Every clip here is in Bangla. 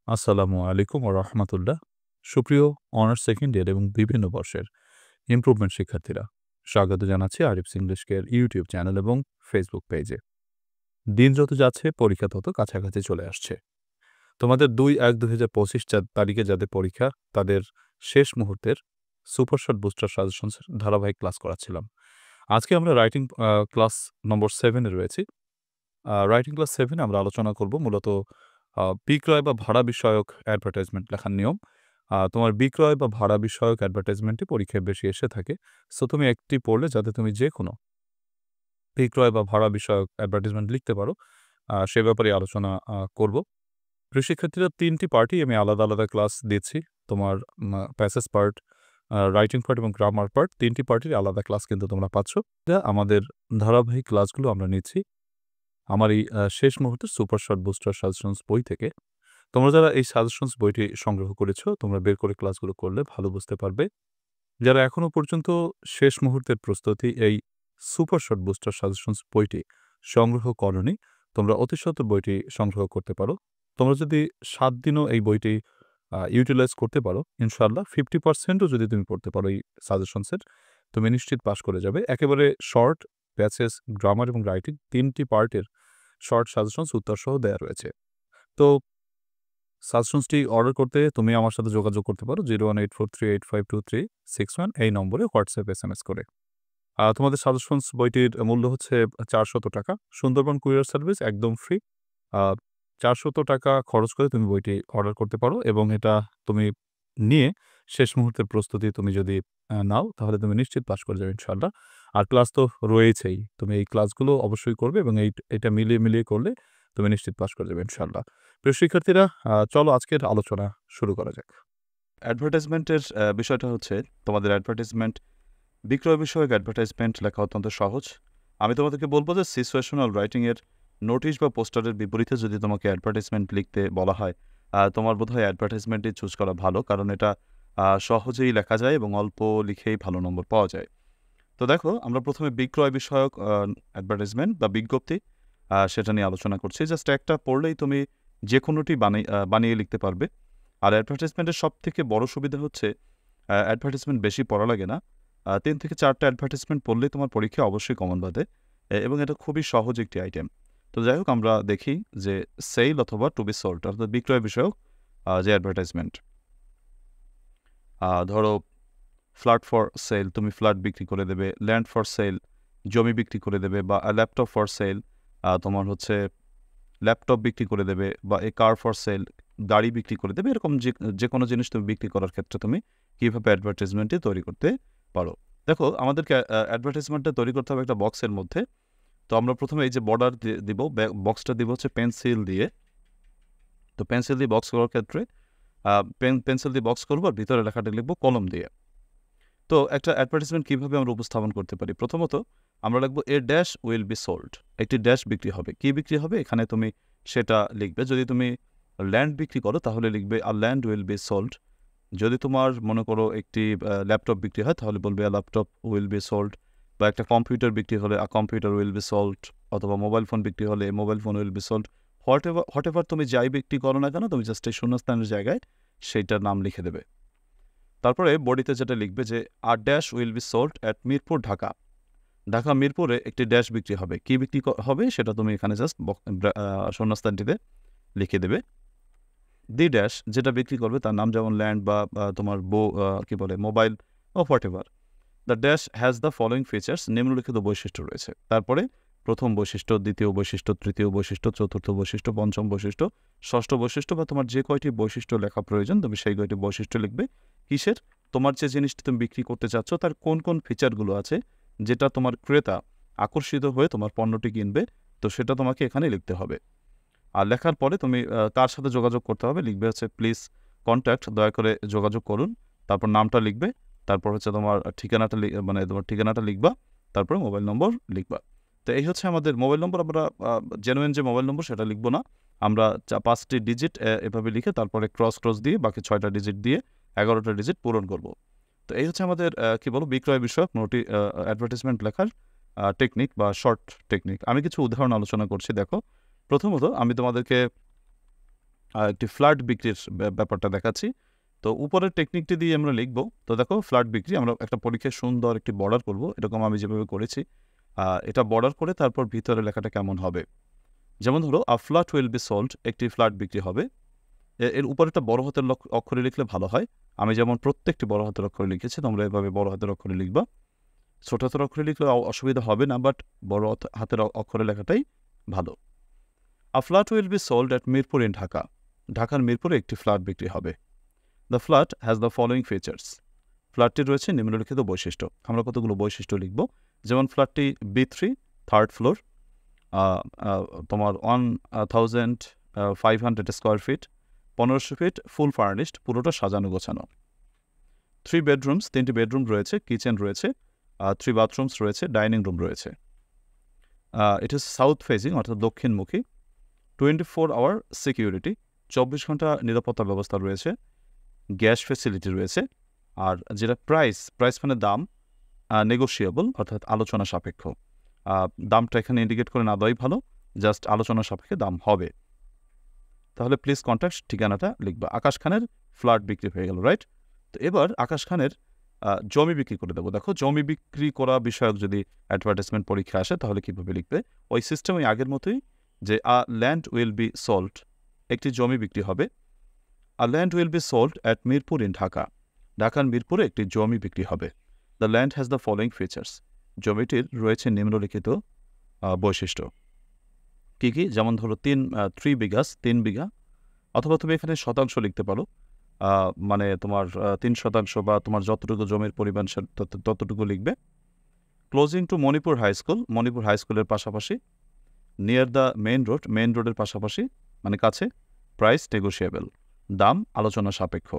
আসসালামু আলাইকুম ওয়া রাহমাতুল্লাহ। সুপ্রিয় অনার্স সেকেন্ড ইয়ার এবং বিভিন্ন বর্ষের ইমপ্রুভমেন্ট শিক্ষার্থীরা, স্বাগত জানাচ্ছি Arif's English care YouTube channel এবং ফেসবুক পেজে। দিন যত যাচ্ছে পরীক্ষা তত কাছাকাছি চলে আসছে। তোমাদের ২-১-২০২৫ তারিখে যাদের পরীক্ষা তাদের শেষ মুহূর্তের সুপার শর্ট বুস্টার সাজেশনস ধারাবাহিক ক্লাস করাচ্ছিলাম। আজকে আমরা রাইটিং ক্লাস নম্বর 7 এ রয়েছি। রাইটিং ক্লাস 7 এ আমরা আলোচনা করব মূলত বিক্রয় বা ভাড়া বিষয়ক অ্যাডভার্টাইজমেন্ট লেখার নিয়ম। তোমার বিক্রয় বা ভাড়া বিষয়ক অ্যাডভার্টাইজমেন্টই পরীক্ষায় বেশি এসে থাকে। সো তুমি একটি পড়লে যাতে তুমি যেকোনো বিক্রয় বা ভাড়া বিষয়ক অ্যাডভার্টাইজমেন্ট লিখতে পারো, সে ব্যাপারে আলোচনা করব। প্রিয় শিক্ষার্থীরা, ৩ টি পার্টি আমি আলাদা, আলাদা ক্লাস দিচ্ছি। তোমার প্যাসেজ পার্ট, রাইটিং পার্ট এবং গ্রামার পার্ট ৩ টি পার্টির আলাদা ক্লাস কিন্তু তোমরা পাচ্ছ। আমাদের ধারাবাহিক ক্লাসগুলো আমরা নিচ্ছি আমার এই শেষ মুহূর্তের সুপার শর্ট বুস্টার সাজেশনস বই থেকে। তোমরা যারা এই সাজেশনস বইটি সংগ্রহ করেছো, তোমরা বের করে ক্লাসগুলো করলে ভালো বুঝতে পারবে। যারা এখনো পর্যন্ত শেষ মুহূর্তের প্রস্তুতি এই সুপার শর্ট বুস্টার সাজেশনস বইটি সংগ্রহ করোনি, তোমরা অতি সত্বর বইটি সংগ্রহ করতে পারো। তোমরা যদি ৭ দিনও এই বইটি ইউটিলাইজ করতে পারো, ইনশাআল্লাহ 50% ও যদি তুমি পড়তে পারো এই সাজেশনসের, তুমি নিশ্চিত পাস করে যাবে। একেবারে শর্ট, প্যাসেজ, গ্রামার এবং রাইটিং ৩ টি পার্টের শর্ট সাজেশনস উত্তরসহ দেয়া রয়েছে। তো সাজেশনসটি অর্ডার করতে তুমি আমার সাথে যোগাযোগ করতে পারো 01843852361 এই নম্বরে হোয়াটসঅ্যাপ এসএমএস করে। তোমাদের সাজেশনস বইটির মূল্য হচ্ছে ৳৪০০। সুন্দরবন কুরিয়ার সার্ভিস একদম ফ্রি। আ ৳৪০০ খরচ করে তুমি বইটি অর্ডার করতে পারো এবং এটা তুমি নিয়ে শেষ মুহূর্তের প্রস্তুতি তুমি যদি নাও তাহলে তুমি নিশ্চিত পাস করে যাবে ইনশাআল্লাহ। আর ক্লাস তো রয়েছেই। তুমি এই ক্লাসগুলো অবশ্যই করবে এবং এটা মিলিয়ে, মিলিয়ে করলে তুমি নিশ্চিত পাস করে যাবে ইনশাআল্লাহ। প্রিয় শিক্ষার্থীরা, চলো আজকের আলোচনা শুরু করা যাক। অ্যাডভার্টাইজমেন্টের বিষয়টা হচ্ছে তোমাদের অ্যাডভার্টাইজমেন্ট বিক্রয় বিষয়ক অ্যাডভার্টাইজমেন্ট লেখা অত্যন্ত সহজ। আমি তোমাদেরকে বলব যে সিচুয়েশনাল রাইটিংয়ের নোটিশ বা পোস্টারের বিপরীতে যদি তোমাকে অ্যাডভার্টাইজমেন্ট লিখতে বলা হয়, তোমার বোধহয় অ্যাডভার্টাইজমেন্টই চুজ করা ভালো, কারণ এটা সহজেই লেখা যায় এবং অল্প লিখেই ভালো নম্বর পাওয়া যায়। তো দেখো, আমরা প্রথমে বিক্রয় বিষয়ক অ্যাডভার্টাইজমেন্ট বা বিজ্ঞপ্তি সেটা নিয়ে আলোচনা করছি। জাস্ট একটা পড়লেই তুমি যে কোনোটি বানিয়ে লিখতে পারবে। আর অ্যাডভার্টাইজমেন্টের সবথেকে বড় সুবিধা হচ্ছে অ্যাডভার্টাইজমেন্ট বেশি পড়া লাগে না। ৩ থেকে ৪টা অ্যাডভার্টাইজমেন্ট পড়লেই তোমার পরীক্ষায় অবশ্যই কমন বাঁধে এবং এটা খুবই সহজ একটি আইটেম। তো যাই হোক, আমরা দেখি যে সেল অথবা টু বি সোল্ড অর্থাৎ বিক্রয় বিষয়ক যে অ্যাডভার্টাইজমেন্ট। ধরো ফ্ল্যাট ফর সেল, তুমি ফ্ল্যাট বিক্রি করে দেবে। ল্যান্ড ফর সেল, জমি বিক্রি করে দেবে। বা ল্যাপটপ ফর সেল, তোমার হচ্ছে ল্যাপটপ বিক্রি করে দেবে। বা এ কার ফর সেল, গাড়ি বিক্রি করে দেবে। এরকম যে কোনো জিনিস তুমি বিক্রি করার ক্ষেত্রে তুমি কীভাবে অ্যাডভার্টাইজমেন্টটি তৈরি করতে পারো। দেখো, আমাদেরকে অ্যাডভার্টাইজমেন্টটা তৈরি করতে হবে একটা বক্সের মধ্যে। তো আমরা প্রথমে এই যে বর্ডার দিব, বক্সটা দিব হচ্ছে পেন্সিল দিয়ে। তো পেন্সিল দিয়ে বক্স করার ক্ষেত্রে পেন্সিল দিয়ে বক্স করবো আর ভিতরে লেখাটা লিখবো কলম দিয়ে। তো একটা অ্যাডভার্টাইজমেন্ট কীভাবে আমরা উপস্থাপন করতে পারি? প্রথমত আমরা লিখবো a dash will be sold, একটি ড্যাশ বিক্রি হবে। কী বিক্রি হবে এখানে তুমি সেটা লিখবে। যদি তুমি ল্যান্ড বিক্রি করো তাহলে লিখবে আ ল্যান্ড উইল বি সোল্ড। যদি তোমার মনে করো একটি ল্যাপটপ বিক্রি হয় তাহলে বলবে আ ল্যাপটপ উইল বি সোল্ড। বা একটা কম্পিউটার বিক্রি হলে আ কম্পিউটার উইল বি সোল্ড। অথবা মোবাইল ফোন বিক্রি হলে mobile phone will be sold. What ever তুমি যাই বিক্রি করো না কেন, তুমি জাস্ট এই শূন্যস্থানের জায়গায় সেইটার নাম লিখে দেবে। তারপরে বডিতে যেটা লিখবে যে a dash will be sold at Mirpur, Dhaka. Dhaka মিরপুরে একটি ড্যাশ বিক্রি হবে। কী বিক্রি হবে সেটা তুমি এখানে জাস্ট শূন্যস্থানটিতে লিখে দেবে। দি ড্যাশ, যেটা বিক্রি করবে তার নাম, যেমন ল্যান্ড বা তোমার কী বলে মোবাইল বা what ever. The dash has the following features, নিম্নলিখিত বৈশিষ্ট্য রয়েছে। তারপরে প্রথম বৈশিষ্ট্য, দ্বিতীয় বৈশিষ্ট্য, তৃতীয় বৈশিষ্ট্য, চতুর্থ বৈশিষ্ট্য, পঞ্চম বৈশিষ্ট্য, ষষ্ঠ বৈশিষ্ট্য, বা তোমার যে কয়টি বৈশিষ্ট্য লেখা প্রয়োজন তুমি সেই কয়টি বৈশিষ্ট্য লিখবে। কিসের? তোমার যে জিনিসটি তুমি বিক্রি করতে চাচ্ছ তার কোন কোন ফিচারগুলো আছে যেটা তোমার ক্রেতা আকর্ষিত হয়ে তোমার পণ্যটি কিনবে, তো সেটা তোমাকে এখানে লিখতে হবে। আর লেখার পরে তুমি কার সাথে যোগাযোগ করতে হবে লিখবে হচ্ছে প্লিজ কন্ট্যাক্ট, দয়া করে যোগাযোগ করুন। তারপর নামটা লিখবে। তারপর হচ্ছে তোমার ঠিকানাটা মানে তোমার ঠিকানাটা লিখবা। তারপরে মোবাইল নম্বর লিখবা। তো এই হচ্ছে আমাদের মোবাইল নম্বর। আমরা জেনুইন যে মোবাইল নম্বর সেটা লিখবো না, আমরা 5টি ডিজিট এভাবে লিখে তারপরে ক্রস দিয়ে বাকি 6টা ডিজিট দিয়ে 11টা ডিজিট পূরণ করব। তো এই হচ্ছে আমাদের কী বলো বিক্রয় বিষয়ক অ্যাডভার্টাইজমেন্ট লেখার টেকনিক বা শর্ট টেকনিক। আমি কিছু উদাহরণ আলোচনা করছি। দেখো, প্রথমত আমি তোমাদেরকে একটি ফ্ল্যাট বিক্রির ব্যাপারটা দেখাচ্ছি। তো উপরের টেকনিকটি দিয়ে আমরা লিখব। তো দেখো ফ্ল্যাট বিক্রি আমরা একটা পরীক্ষায় সুন্দর একটি বর্ডার করব, এরকম আমি যেভাবে করেছি। এটা বর্ডার করে তারপর ভিতরে লেখাটা কেমন হবে, যেমন ধরো আ ফ্ল্যাট উইল বি সোল্ড, একটি ফ্ল্যাট বিক্রি হবে। এর উপরে একটা বড় হাতের অক্ষরে লিখলে ভালো হয়। আমি যেমন প্রত্যেকটি বড় হাতের অক্ষরে লিখেছি, তোমরা এভাবে বড় হাতের অক্ষরে লিখবা। ছোট হাতের অক্ষরে লিখলে অসুবিধা হবে না, বাট বড় হাতের অক্ষরে লেখাটাই ভালো। A flat will be sold at Mirpur in Dhaka, ঢাকার মিরপুরে একটি ফ্ল্যাট বিক্রি হবে। The flat has the following features, ফ্ল্যাটটির রয়েছে নিম্নলিখিত বৈশিষ্ট্য। আমরা কতগুলো বৈশিষ্ট্য লিখব, যেমন ফ্ল্যাটটি B3 থার্ড ফ্লোর, তোমার 1500 square feet, 1500 feet, full furnished, পুরোটা সাজানো গোছানো। 3 বেডরুমস, 3টি বেডরুম রয়েছে, কিচেন রয়েছে, 3 বাথরুমস রয়েছে, ডাইনিং রুম রয়েছে। ইট ইজ সাউথ ফেসিং অর্থাৎ দক্ষিণমুখী। 24 আওয়ার সিকিউরিটি, 24 ঘন্টা নিরাপত্তা ব্যবস্থা রয়েছে। গ্যাস ফেসিলিটি রয়েছে। আর যেটা প্রাইস মানে দাম, নেগোশিয়েবল অর্থাৎ আলোচনা সাপেক্ষ। দামটা এখানে ইন্ডিকেট করে না দেওয়াই ভালো, জাস্ট আলোচনা সাপেক্ষে দাম হবে। তাহলে প্লিজ কন্ট্যাক্ট ঠিকানাটা লিখবা। আকাশ খানের ফ্ল্যাট বিক্রি হয়ে গেল, রাইট? তো এবার আকাশ খানের জমি বিক্রি করে দেবো। দেখো জমি বিক্রি করা বিষয়ক যদি অ্যাডভার্টাইজমেন্ট পরীক্ষা আসে তাহলে কীভাবে লিখবে, ওই সিস্টেম ওই আগের মতোই, যে আ ল্যান্ড উইল বি সোল্ড, একটি জমি বিক্রি হবে। আ land will be sold at Mirpur in Dhaka, ঢাকার মিরপুরে একটি জমি বিক্রি হবে। The land has the following features, জমিটির রয়েছে নিম্নলিখিত বৈশিষ্ট্য। কী কী, যেমন ধরো 3 বিঘাস, 3 বিঘা, অথবা তুমি এখানে শতাংশ লিখতে পারো, মানে তোমার 3 শতাংশ বা তোমার যতটুকু জমির পরিমাণ ততটুকু লিখবে। Closing to Manipur high school, Manipur high স্কুলের পাশাপাশি। Near the main road, main রোডের পাশাপাশি মানে কাছে। প্রাইস নেগোশিয়েবল, দাম আলোচনা সাপেক্ষ।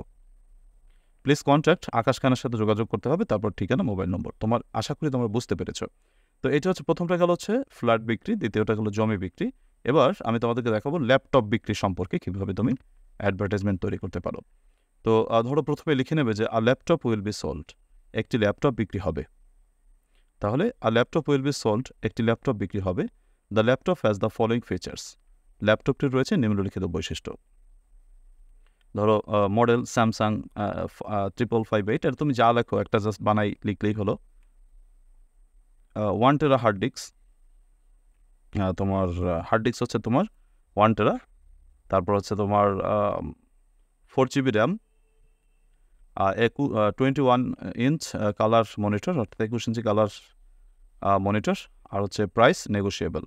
প্লিজ কন্ট্যাক্ট, আকাশ খানের সাথে যোগাযোগ করতে হবে, তারপর ঠিকানা, মোবাইল নম্বর। আশা করি তোমরা বুঝতে পেরেছো। তো এটা হচ্ছে প্রথমটা গেল হচ্ছে ফ্ল্যাট বিক্রি, দ্বিতীয়টা গেল জমি বিক্রি। এবার আমি তোমাদেরকে দেখাবো ল্যাপটপ বিক্রি সম্পর্কে কীভাবে তুমি অ্যাডভার্টাইজমেন্ট তৈরি করতে পারো। তো ধরো প্রথমে লিখে নেবে যে a laptop will be sold, একটি ল্যাপটপ বিক্রি হবে। তাহলে a laptop will be sold, একটি ল্যাপটপ বিক্রি হবে। The laptop has the following features, ল্যাপটপটির রয়েছে নিম্নলিখিত বৈশিষ্ট্য। ধরো মডেল স্যামসাং 5558, এটা তুমি যা লেখো একটা জাস্ট বানাই লিখলেই হলো। 1 টেরা হার্ড ডিস্ক, তোমার হার্ড ডিস্ক হচ্ছে তোমার 1 টেরা। তারপর হচ্ছে তোমার 4 GB RAM, 21 inch colour monitor অর্থাৎ 21 ইঞ্চি কালার মনিটর। আর হচ্ছে প্রাইস নেগোশিয়েবল।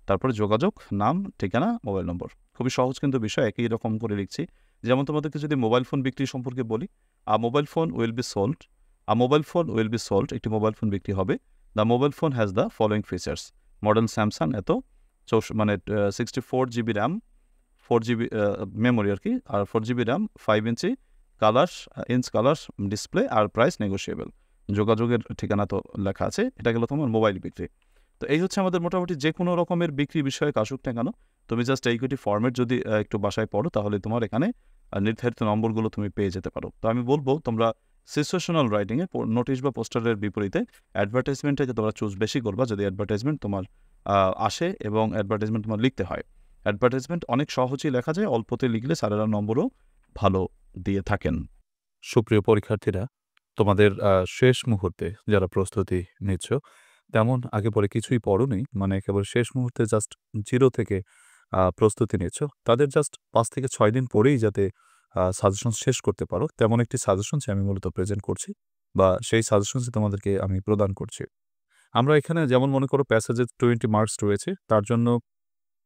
তারপরে যোগাযোগ, নাম, ঠিকানা, মোবাইল নম্বর। খুবই সহজ কিন্তু বিষয়, একই রকম করে লিখছি। যেমন তোমাদেরকে যদি মোবাইল ফোন বিক্রি সম্পর্কে বলি, mobile phone will be sold, mobile phone will be sold, একটি মোবাইল ফোন বিক্রি হবে। The mobile phone has the following features, model Samsung এত, 64 GB র্যাম, 4 GB মেমোরি আর কি, আর 4 GB র্যাম, 5 ইঞ্চি কালার, কালার ডিসপ্লে, আর প্রাইস নেগোশিয়েবল। যোগাযোগের ঠিকানা তো লেখা আছে। এটা গেল তোমার মোবাইল বিক্রি। তো এই হচ্ছে আমাদের মোটামুটি যে কোনো রকমের বিক্রি বিষয়ে আসুক না কেন, তুমি জাস্ট এই কটি ফর্মেট যদি একটু বাসায় পড়ো তাহলে তোমার এখানে নির্ধারিত নম্বরগুলো তুমি পেয়ে যেতে পারো। তো আমি বলবো তোমরা সিচুয়েশনাল রাইটিংয়ে নোটিশ বা পোস্টারের বিপরীতে অ্যাডভার্টাইজমেন্টটাকে তোমরা চুজ বেশি করবা, যদি অ্যাডভার্টাইজমেন্ট তোমার আসে এবং অ্যাডভার্টাইজমেন্ট তোমার লিখতে হয়। অ্যাডভার্টাইজমেন্ট অনেক সহজেই লেখা যায়, অল্পতে লিখলে স্যারেরা নম্বরও ভালো দিয়ে থাকেন। সুপ্রিয় পরীক্ষার্থীরা, তোমাদের শেষ মুহূর্তে যারা প্রস্তুতি নিচ্ছ, তেমন আগে পরে কিছুই পড়োনি, মানে একেবারে শেষ মুহূর্তে জাস্ট 0 থেকে প্রস্তুতি নিচ্ছ, তাদের জাস্ট 5 থেকে 6 দিন পরেই যাতে সাজেশন শেষ করতে পারো, তেমন একটি সাজেশনসই আমি মূলত প্রেজেন্ট করছি, বা সেই সাজেশনসই তোমাদেরকে আমি প্রদান করছি। আমরা এখানে যেমন মনে করো প্যাসেজের 20 মার্কস রয়েছে, তার জন্য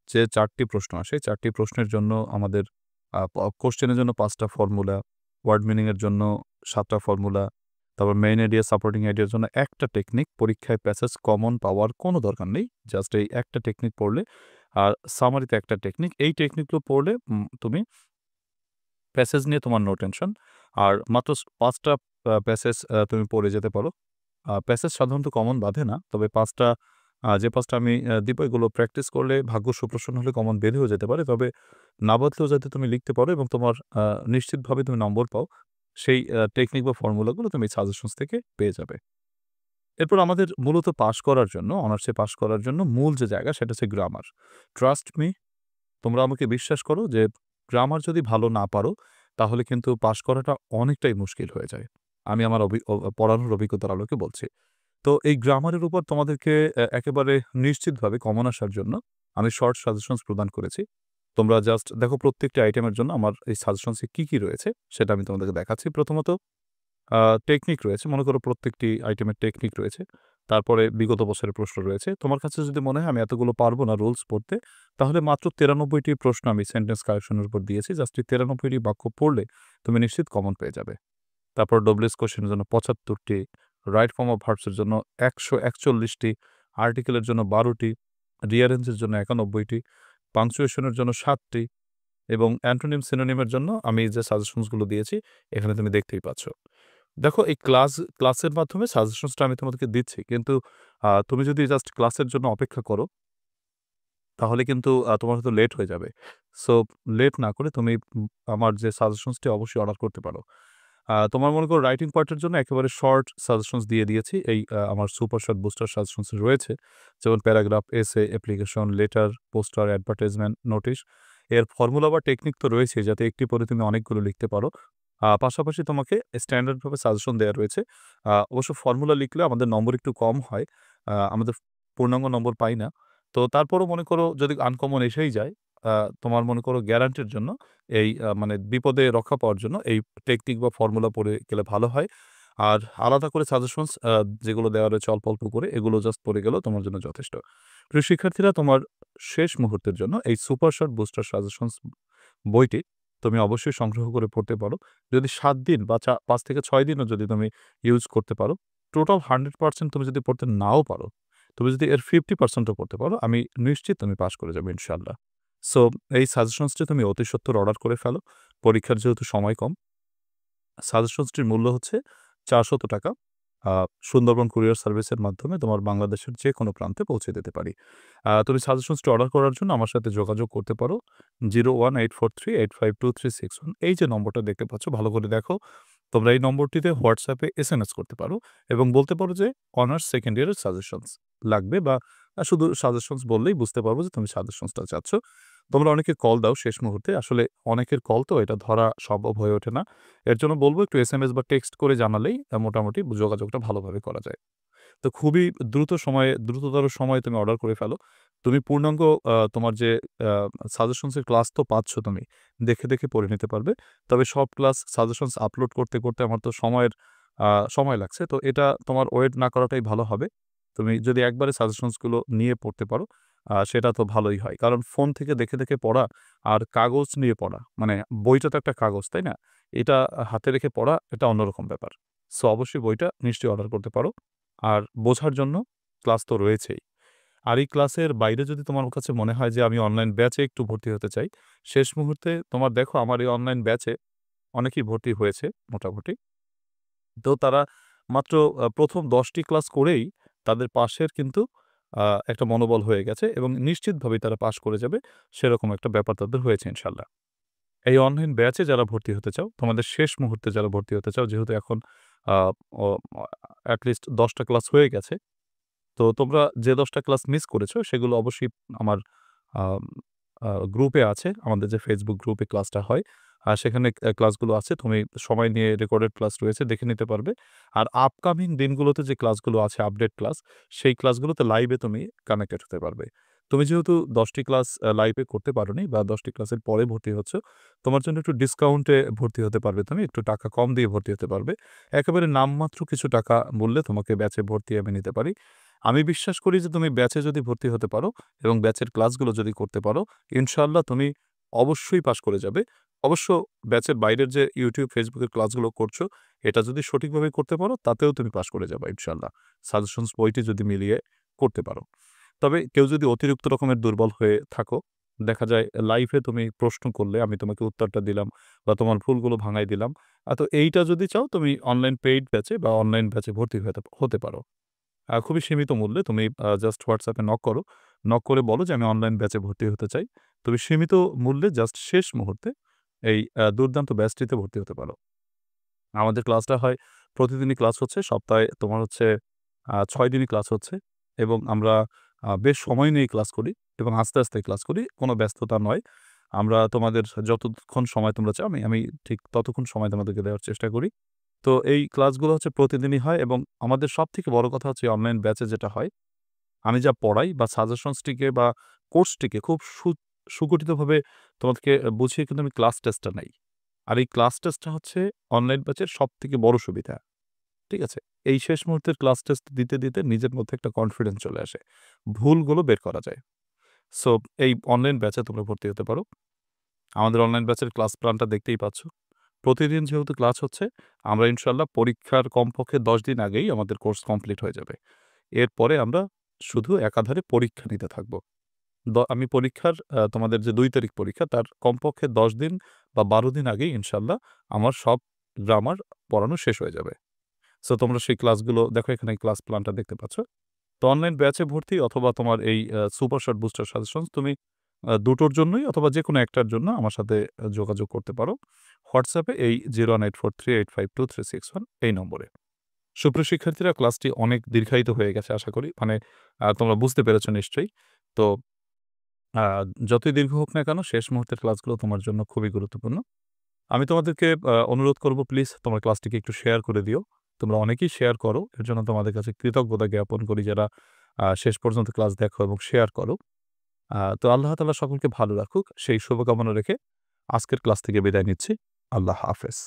যে 4টি প্রশ্ন আসে, 4টি প্রশ্নের জন্য আমাদের কোশ্চেনের জন্য 5টা ফর্মুলা, ওয়ার্ড মিনিংয়ের জন্য 7টা ফর্মুলা, তারপর মেইন আইডিয়া, সাপোর্টিং আইডিয়ার জন্য একটা টেকনিক। পরীক্ষায় প্যাসেজ কমন পাওয়ার কোনো দরকার নেই, জাস্ট এই একটা টেকনিক পড়লে, আর সামারিতে একটা টেকনিক। এই টেকনিকগুলো পড়লে তুমি প্যাসেজ নিয়ে তোমার নো টেনশন। আর মাত্র 5টা প্যাসেজ তুমি পড়ে যেতে পারো। প্যাসেজ সাধারণত কমন বাঁধে না, তবে 5টা যে 5টা আমি দিব, এগুলো প্র্যাকটিস করলে ভাগ্য সুপ্রসন্ন হলে কমন বেঁধেও যেতে পারে। তবে না বাঁধলেও যাতে তুমি লিখতে পারো এবং তোমার নিশ্চিতভাবে তুমি নম্বর পাও, সেই টেকনিক বা ফর্মুলাগুলো তুমি সাজেশনস থেকে পেয়ে যাবে। এরপর আমাদের মূলত পাস করার জন্য, অনার্সে পাস করার জন্য মূল যে জায়গা সেটা হচ্ছে গ্রামার। ট্রাস্ট মি, তোমরা আমাকে বিশ্বাস করো যে গ্রামার যদি ভালো না পারো তাহলে কিন্তু পাস করাটা অনেকটাই মুশকিল হয়ে যায়। আমি আমার পড়ানোর অভিজ্ঞতার আলোকে বলছি। তো এই গ্রামারের উপর তোমাদেরকে একেবারে নিশ্চিতভাবে কমন আসার জন্য আমি শর্ট সাজেশনস প্রদান করেছি। তোমরা জাস্ট দেখো প্রত্যেকটি আইটেমের জন্য আমার এই সাজেশনসে কি রয়েছে সেটা আমি তোমাদেরকে দেখাচ্ছি। প্রথমত আ টেকনিক রয়েছে। মনে করো প্রত্যেকটি আইটেমের টেকনিক রয়েছে। তারপরে বিগত বছরের প্রশ্ন রয়েছে। তোমার কাছে যদি মনে হয় আমি এতগুলো পারবো না রুলস পড়তে, তাহলে মাত্র ৯৩ টি প্রশ্ন আমি সেন্টেন্স কারেকশন এর উপর দিয়েছি। জাস্ট এই ৯৩ টি বাক্য পড়লে তুমি নিশ্চিত কমন পেয়ে যাবে। তারপর ডব্লিউএস কোয়েশ্চেন এর জন্য ৭৫ টি, রাইট ফর্ম অফ ভার্বস এর জন্য ১৪১ টি, আর্টিকেল এর জন্য ১২ টি, রিয়ারেঞ্জ এর জন্য ৯১ টি, পাংচুয়েশন এর জন্য ৭ টি এবং অ্যান্টোনিম সিনোনিম এর জন্য আমি যে সাজেশনস গুলো দিয়েছি এখানে তুমি দেখতেই পাচ্ছ। দেখো এই ক্লাসের মাধ্যমে সাজেশনসটা আমি তোমাদেরকে দিচ্ছি। কিন্তু তুমি যদি জাস্ট ক্লাসের জন্য অপেক্ষা করো তাহলে কিন্তু তোমার হয়তো লেট হয়ে যাবে। সো লেট না করে তুমি আমার যে সাজেশনসটি অবশ্যই অর্ডার করতে পারো। তোমার মনে করো রাইটিং পার্টের জন্য একেবারে শর্ট সাজেশনস দিয়ে দিয়েছি। এই আমার সুপার শর্ট বুস্টার সাজেশনস রয়েছে। যেমন প্যারাগ্রাফ, এসে, application, letter, poster, advertisement, notice. এর ফর্মুলা বা টেকনিক তো রয়েছেই যাতে একটি পরে তুমি অনেকগুলো লিখতে পারো। পাশাপাশি তোমাকে স্ট্যান্ডার্ড ভাবে সাজেশন দেয়া রয়েছে। অবশ্য ফর্মুলা লিখলে আমাদের নম্বর একটু কম হয়। আমাদের পূর্ণাঙ্গ নম্বর পাই না। তো তারপরও মনে করো যদি আনকমন এসেই যায়, আ তোমার মনে করো গ্যারান্টির জন্য এই মানে বিপদে রক্ষা পাওয়ার জন্য এই টেকনিক বা ফর্মুলা পড়ে গেলে ভালো হয়। আর আলাদা করে সাজেশনস যেগুলো দেওয়া রয়েছে অল্প করে এগুলো জাস্ট পড়ে গেলেও তোমার জন্য যথেষ্ট। প্রিয় শিক্ষার্থীরা, তোমার শেষ মুহূর্তের জন্য এই সুপার শর্ট বুস্টার সাজেশনস বইটি তুমি অবশ্যই সংগ্রহ করে পড়তে পারো। যদি ৭ দিন বা ৫ থেকে ৬ দিনও যদি তুমি ইউজ করতে পারো, টোটাল 100% তুমি যদি পড়তে নাও পারো, তুমি যদি এর 50% ও পড়তে পারো, আমি নিশ্চিত তুমি পাস করে যাবে ইনশাআল্লাহ। সো এই সাজেশনসটি তুমি অতি সত্বর অর্ডার করে ফেলো। পরীক্ষার যেহেতু সময় কম, সাজেশনসটির মূল্য হচ্ছে ৳৪০০। আ সুন্দরবন কুরিয়ার সার্ভিসের মাধ্যমে তোমার বাংলাদেশের যেকোনো প্রান্তে পৌঁছে দিতে পারি। তুমি সাজেশনসটি অর্ডার করার জন্য আমার সাথে যোগাযোগ করতে পারো। 01843852361 এই যে নম্বরটা দেখতে পাচ্ছ ভালো করে দেখো। তোমরা এই নম্বরটিতে হোয়াটসঅ্যাপে এসএমএস করতে পারো এবং বলতে পারো যে অনার্স সেকেন্ড ইয়ারের সাজেশনস লাগবে বা শুধু সাজেশনস বললেই বুঝতে পারবো যে তুমি সাজেশনসটা চাচ্ছ। তোমরা অনেকে কল দাও শেষ মুহূর্তে। আসলে অনেকের কল তো এটা ধরা সম্ভব হয়ে ওঠে না। এর জন্য বলব একটু এসএমএস বা টেক্সট করে জানালেই মোটামুটি যোগাযোগটা ভালোভাবে করা যায়। তো খুবই দ্রুততর সময়ে তুমি অর্ডার করে ফেলো। তুমি পূর্ণাঙ্গ তোমার যে আ সাজেশনস এর ক্লাস তো পাচ্ছ তুমি। দেখে পড়ে নিতে পারবে। তবে সব ক্লাস সাজেশনস আপলোড করতে আমার তো সময় লাগছে। তো এটা তোমার ওয়েট না করাটাই ভালো হবে। তুমি যদি একবারে সাজেশনস গুলো নিয়ে পড়তে পারো, সেটা তো ভালোই হয়। কারণ ফোন থেকে দেখে পড়া আর কাগজ নিয়ে পড়া, মানে বইটা তো একটা কাগজ, তাই না? এটা হাতে রেখে পড়া এটা অন্যরকম ব্যাপার। সো অবশ্যই বইটা নিশ্চয়ই অর্ডার করতে পারো। আর বোঝার জন্য ক্লাস তো রয়েছেই। আর এই ক্লাসের বাইরে যদি তোমার কাছে মনে হয় যে আমি অনলাইন ব্যাচে একটু ভর্তি হতে চাই, শেষ মুহূর্তে তোমার দেখো আমার এই অনলাইন ব্যাচে অনেকেই ভর্তি হয়েছে মোটামুটি। তো তারা মাত্র ১ম ১০ টি ক্লাস করেই তাদের পাসের কিন্তু একটা মনোবল হয়ে গেছে এবং নিশ্চিতভাবেই তারা পাস করে যাবে। সেরকম একটা ব্যাপার তাদের হয়েছে ইনশাআল্লাহ। এই অনলাইন ব্যাচে যারা ভর্তি হতে চাও, তোমাদের শেষ মুহূর্তে যারা ভর্তি হতে চাও, যেহেতু এখন আ অ এট লিস্ট ১০ টা ক্লাস হয়ে গেছে। তো তোমরা যে ১০ টা ক্লাস মিস করেছো সেগুলো অবশ্যই আমার আম গ্রুপে আছে। আমাদের যে Facebook গ্রুপে ক্লাসটা হয়, সেখানে ক্লাসগুলো আছে। তুমি সময় নিয়ে রেকর্ডেড ক্লাস রয়েছে দেখে নিতে পারবে। আর আপকামিং দিনগুলোতে যে ক্লাসগুলো আছে আপডেট ক্লাস, সেই ক্লাসগুলোতে লাইভে তুমি কানেক্টেড হতে পারবে। তুমি যেহেতু ১০ টি ক্লাস লাইভে করতে পারোনি বা ১০ টি ক্লাসের পরে ভর্তি হচ্ছ, তোমার জন্য একটু ডিসকাউন্টে ভর্তি হতে পারবে তুমি। একটু টাকা কম দিয়ে ভর্তি হতে পারবে। একেবারে নামমাত্র কিছু টাকা মূল্যে তোমাকে ব্যাচে ভর্তি আমি নিতে পারি। আমি বিশ্বাস করি যে তুমি ব্যাচে যদি ভর্তি হতে পারো এবং ব্যাচের ক্লাসগুলো যদি করতে পারো, ইনশাআল্লাহ তুমি অবশ্যই পাস করে যাবে। অবশ্য ব্যাচের বাইরের যে YouTube, Facebook এর ক্লাসগুলো করছো, এটা যদি সঠিকভাবে করতে পারো তাতেও তুমি পাস করে যাবা ইনশাআল্লাহ। সাজেশনস বইটি যদি মিলিয়ে করতে পারো। তবে কেউ যদি অতিরিক্ত রকমের দুর্বল হয়ে থাকো, দেখা যায় লাইভে তুমি প্রশ্ন করলে আমি তোমাকে উত্তরটা দিলাম বা তোমার ভুলগুলো ভাঙায় দিলাম। তো এইটা যদি চাও তুমি অনলাইন পেইড ব্যাচে বা অনলাইন ব্যাচে ভর্তি হতে পারো। খুবই সীমিত মূল্যে তুমি জাস্ট WhatsApp এ নক করো। নক করে বলো যে আমি অনলাইন ব্যাচে ভর্তি হতে চাই। তুমি সীমিত মূল্যে জাস্ট শেষ মুহূর্তে এই দুর্দান্ত ব্যাচটিতে ভর্তি হতে পারো। আমাদের ক্লাসটা হয় প্রতিদিনই ক্লাস হচ্ছে। সপ্তাহে তোমার হচ্ছে ৬ দিনই ক্লাস হচ্ছে এবং আমরা বেশ সময় নিয়ে ক্লাস করি এবং আস্তে ক্লাস করি। কোনো ব্যস্ততা নয়। আমরা তোমাদের যতক্ষণ সময় তোমরা চাও আমি ঠিক ততক্ষণ সময় তোমাদেরকে দেওয়ার চেষ্টা করি। তো এই ক্লাসগুলো হচ্ছে প্রতিদিনই হয় এবং আমাদের সবথেকে বড় কথা হচ্ছে অনলাইন ব্যাচে যেটা হয়, আমি যা পড়াই বা সাজেশনসটিকে বা কোর্সটিকে খুব সুগঠিতভাবে তোমাদেরকে বুঝিয়ে কিন্তু আমি ক্লাস টেস্টটা নেই। আর এই ক্লাস টেস্টটা হচ্ছে অনলাইন ব্যাচের সবথেকে বড় সুবিধা। ঠিক আছে? এই শেষ মুহূর্তের ক্লাস টেস্ট দিতে নিজের মধ্যে একটা কনফিডেন্স চলে আসে। ভুলগুলো বের করা যায়। সো এই অনলাইন ব্যাচে তোমরা ভর্তি হতে পারো। আমাদের অনলাইন ব্যাচের ক্লাস প্ল্যানটা দেখতেই পাচ্ছ। প্রতিদিন যেহেতু ক্লাস হচ্ছে, আমরা ইনশাআল্লাহ পরীক্ষার কমপক্ষে ১০ দিন আগেই আমাদের কোর্স কমপ্লিট হয়ে যাবে। এরপরে আমরা শুধু একাধারে পরীক্ষা নিতে থাকব। আমি পরীক্ষার তোমাদের যে ২ তারিখ পরীক্ষা তার কমপক্ষে ১০ দিন বা ১২ দিন আগেই ইনশাআল্লাহ আমার সব গ্রামার পড়ানো শেষ হয়ে যাবে। সো তোমরা সেই ক্লাসগুলো দেখো, এখানে ক্লাস প্ল্যানটা দেখতে পাচ্ছ। তো অনলাইন ব্যাচে ভর্তি অথবা তোমার এই সুপার শর্ট বুস্টার সাজেশনস তুমি দুটোর জন্যই অথবা যেকোনো একটার জন্য আমার সাথে যোগাযোগ করতে পারো। হোয়াটসঅ্যাপে এই 01843852361 এই নম্বরে। সুপ্রিয় শিক্ষার্থীরা, ক্লাসটি অনেক দীর্ঘায়িত হয়ে গেছে আশা করি। মানে তোমরা বুঝতে পেরেছ নিশ্চয়ই। তো আ যতই দীর্ঘ হোক না কেন শেষ মুহূর্তের ক্লাসগুলো তোমার জন্য খুবই গুরুত্বপূর্ণ। আমি তোমাদেরকে অনুরোধ করব প্লিজ তোমরা ক্লাসটিকে একটু শেয়ার করে দিও। তোমরা অনেকেই শেয়ার করো। এর জন্য তোমাদের কাছে কৃতজ্ঞতা জ্ঞাপন করি যারা শেষ পর্যন্ত ক্লাস দেখো এবং শেয়ার করো। তো আল্লাহ তাআলা সকলকে ভালো রাখুক সেই শুভকামনা রেখে আজকের ক্লাস থেকে বিদায় নিচ্ছি। আল্লাহ হাফেজ।